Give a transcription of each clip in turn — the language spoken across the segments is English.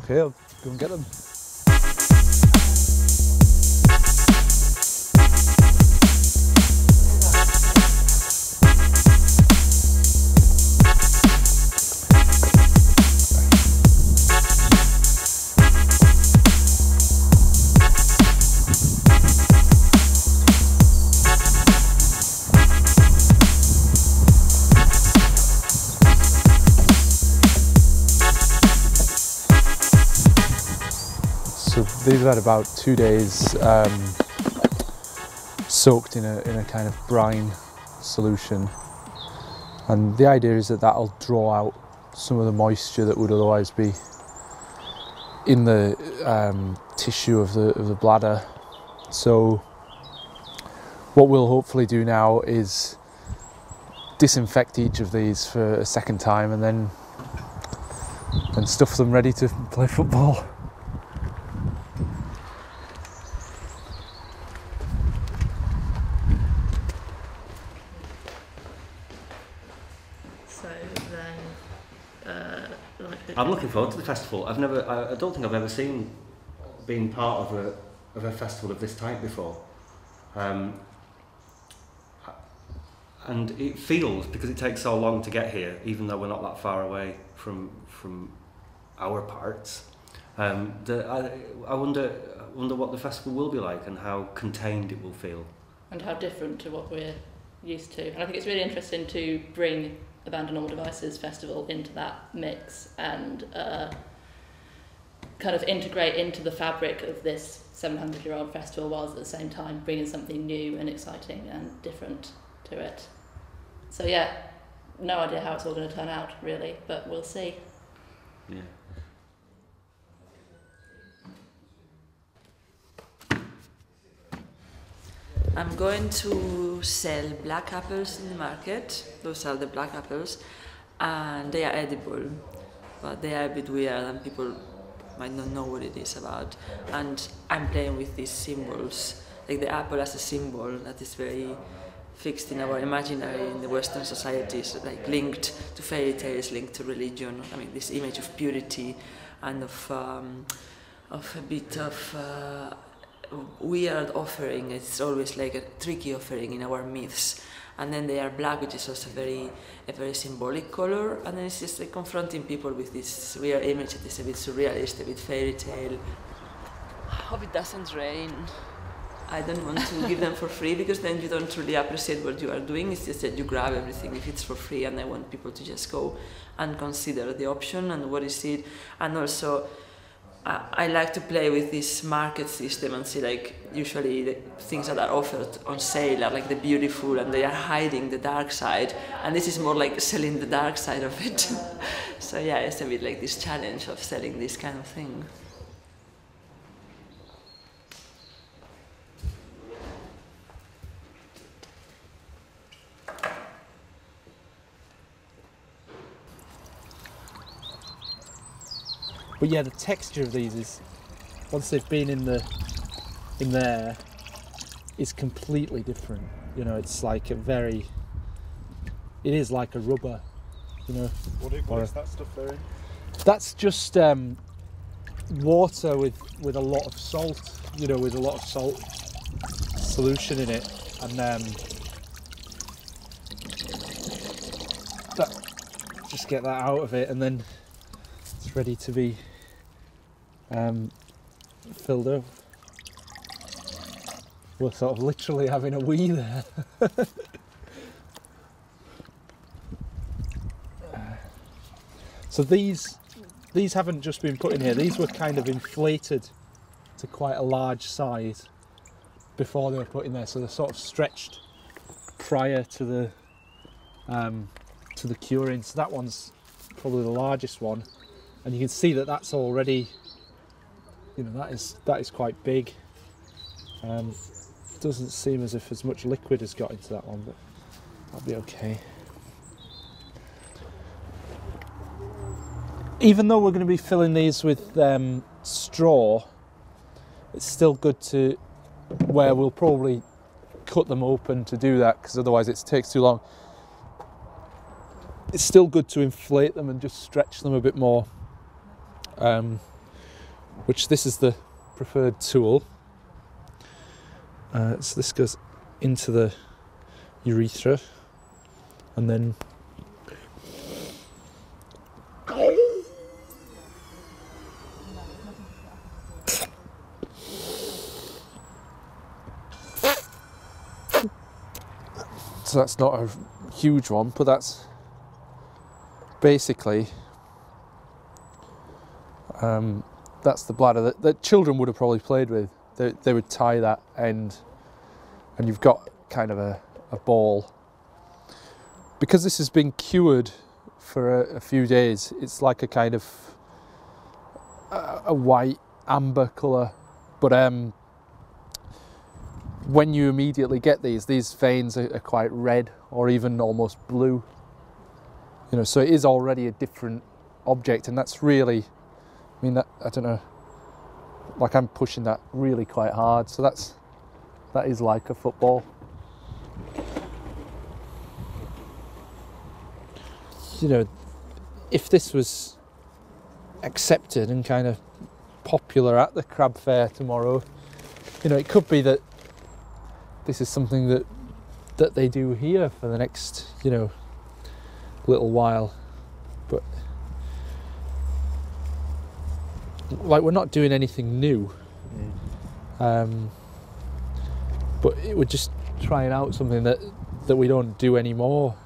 Okay, I'll go and get them. So these had about 2 days soaked in a kind of brine solution, and the idea is that that'll draw out some of the moisture that would otherwise be in the tissue of the bladder. So what we'll hopefully do now is disinfect each of these for a second time and then stuff them ready to play football. I'm looking forward to the festival. I don't think I've ever been part of a festival of this type before, and it feels, because it takes so long to get here, even though we're not that far away from our parts. I wonder what the festival will be like and how contained it will feel, and how different to what we're used to. And I think it's really interesting to bring Abandon All Devices Festival into that mix and kind of integrate into the fabric of this 700-year-old festival, whilst at the same time bringing something new and exciting and different to it. So yeah, no idea how it's all going to turn out really, but we'll see. Yeah. I'm going to sell black apples in the market. Those are the black apples, and they are edible, but they are a bit weird and people might not know what it is about. And I'm playing with these symbols, like the apple as a symbol that is very fixed in our imaginary in the Western societies, like linked to fairy tales, linked to religion. I mean, this image of purity and of a bit of weird offering. It's always like a tricky offering in our myths. And then they are black, which is also a very symbolic color. And then it's just like confronting people with this weird image that is a bit surrealist, a bit fairy tale. I hope it doesn't rain. I don't want to give them for free, because then you don't really appreciate what you are doing. It's just that you grab everything if it's for free, and I want people to just go and consider the option and what is it. And also, I like to play with this market system and see, like, usually the things that are offered on sale are like the beautiful and they are hiding the dark side, and this is more like selling the dark side of it. So yeah, it's a bit like this challenge of selling this kind of thing. But yeah, the texture of these is, once they've been in there, is completely different. You know, it's like it is like a rubber, you know. What is that stuff there in? That's just water with a lot of salt, you know, with a lot of salt solution in it, and just get that out of it, and then it's ready to be filled up. We're sort of literally having a wee there. So these haven't just been put in here, these were kind of inflated to quite a large size before they were put in there, so they're sort of stretched prior to the curing. So that one's probably the largest one, and you can see that that's already, you know, that is quite big. Doesn't seem as if as much liquid has got into that one, but that'll be okay. Even though we're going to be filling these with straw, it's still good to, where we'll probably cut them open to do that, because otherwise it takes too long. It's still good to inflate them and just stretch them a bit more, which this is the preferred tool. So this goes into the urethra, and then so that's not a huge one, but that's basically that's the bladder that children would have probably played with. They would tie that end, and you've got kind of a ball. Because this has been cured for a few days, it's like a kind of a white amber colour, but when you immediately get these veins are quite red or even almost blue, you know, so it is already a different object, and that's really, I mean, that, I don't know, like I'm pushing that really quite hard, so that is like a football. You know, if this was accepted and kind of popular at the crab fair tomorrow, you know, it could be that this is something that they do here for the next, you know, little while. But like, we're not doing anything new, but it would just trying out something that we don't do anymore.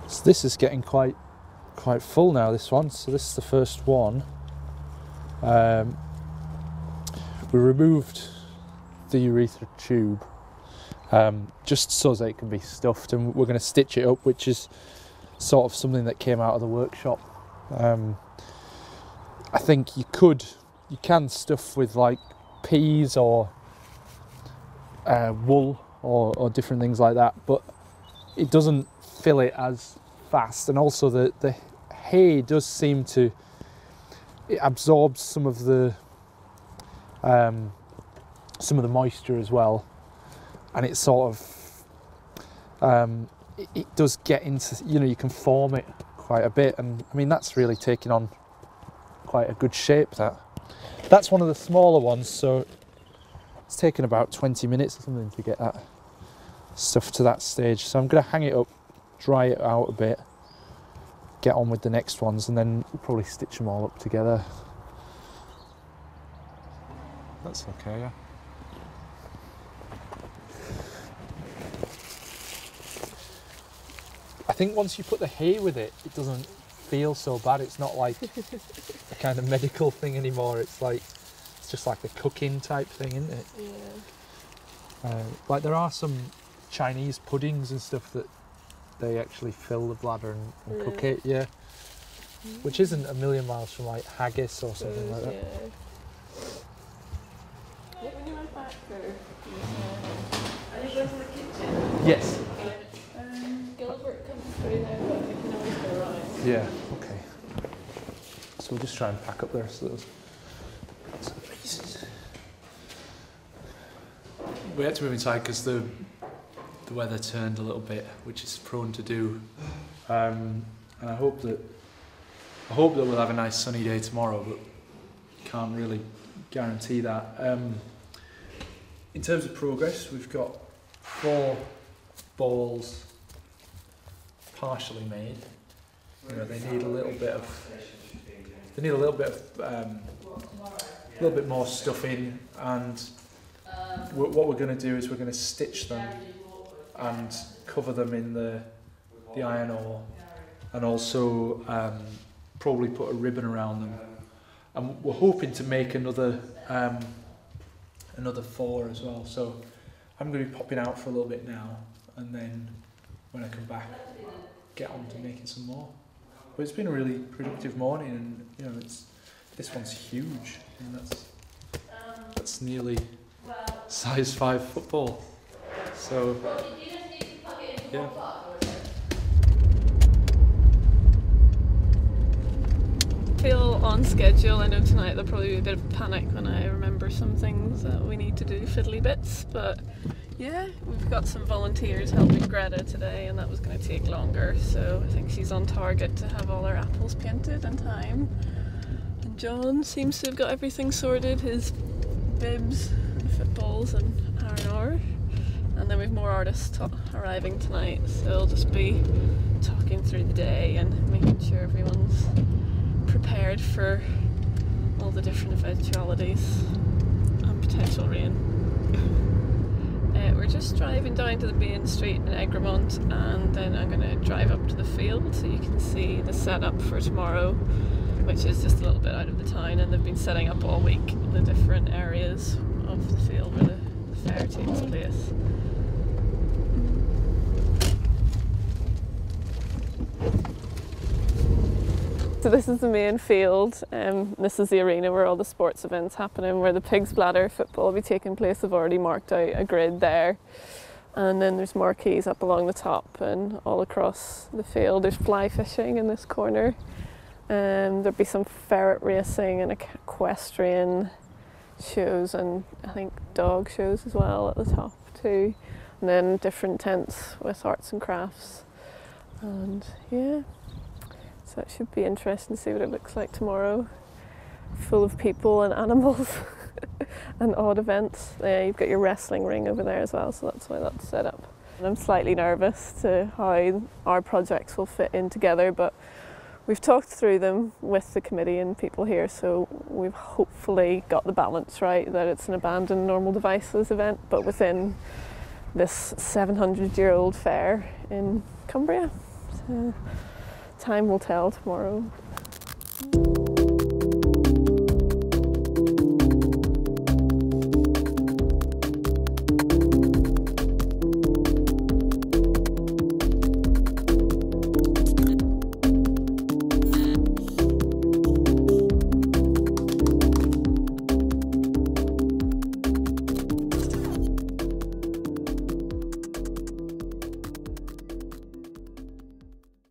So this is getting quite full now, this one. So this is the first one. We removed the urethra tube just so that it can be stuffed, and we're going to stitch it up, which is sort of something that came out of the workshop. I think you can stuff with like peas or wool or different things like that, but it doesn't fill it as fast, and also the hay does seem to, it absorbs some of the moisture as well, and it sort of it does get into, you know, you can form it quite a bit, and I mean that's really taking on quite a good shape. That's one of the smaller ones, so it's taken about 20 minutes or something to get that stuff to that stage. So I'm going to hang it up, dry it out a bit, get on with the next ones, and then we'll probably stitch them all up together. That's okay, yeah. I think once you put the hay with it, it doesn't feel so bad. It's not like a kind of medical thing anymore. It's just like a cooking type thing, isn't it? Yeah. Like there are some Chinese puddings and stuff that they actually fill the bladder and cook it, yeah. Which isn't a million miles from like haggis or something like that. Yeah. When you went back there, are you going to the kitchen? Yes. Gilbert comes through there, but we can always go right. Yeah, okay. So we'll just try and pack up there. So those. We had to move inside because the weather turned a little bit, which is prone to do. And I hope that we'll have a nice sunny day tomorrow, but can't really guarantee that. In terms of progress, we've got 4 balls partially made. You know, they need a little bit more stuffing, and what we're going to do is we're going to stitch them and cover them in the iron ore, and also probably put a ribbon around them. And we're hoping to make another 4 as well. So I'm going to be popping out for a little bit now, and then when I come back, get on to making some more. But it's been a really productive morning, and you know, this one's huge, and that's nearly size 5 football. So yeah. Feel on schedule. I know tonight there'll probably be a bit of panic when I remember some things that we need to do, fiddly bits, but yeah, we've got some volunteers helping Greta today, and that was going to take longer, so I think she's on target to have all our apples painted in time. And John seems to have got everything sorted, his bibs and footballs and R&R. And then we've more artists arriving tonight, so they'll just be talking through the day and making sure everyone's prepared for all the different eventualities and potential rain. We're just driving down to the main street in Egremont, and then I'm going to drive up to the field so you can see the setup for tomorrow, which is just a little bit out of the town, and they've been setting up all week in the different areas of the field where the fair takes place. So this is the main field, this is the arena where all the sports events happening, where the Pigs Bladder Football will be taking place. I've already marked out a grid there, and then there's marquees up along the top and all across the field. There's fly fishing in this corner, there'll be some ferret racing and equestrian shows, and I think dog shows as well at the top too, and then different tents with arts and crafts, and yeah. So it should be interesting to see what it looks like tomorrow. Full of people and animals and odd events. You've got your wrestling ring over there as well, so that's why that's set up. And I'm slightly nervous to how our projects will fit in together, but we've talked through them with the committee and people here, so we've hopefully got the balance right, that it's an abandoned normal devices event, but within this 700-year-old fair in Cumbria. So time will tell tomorrow.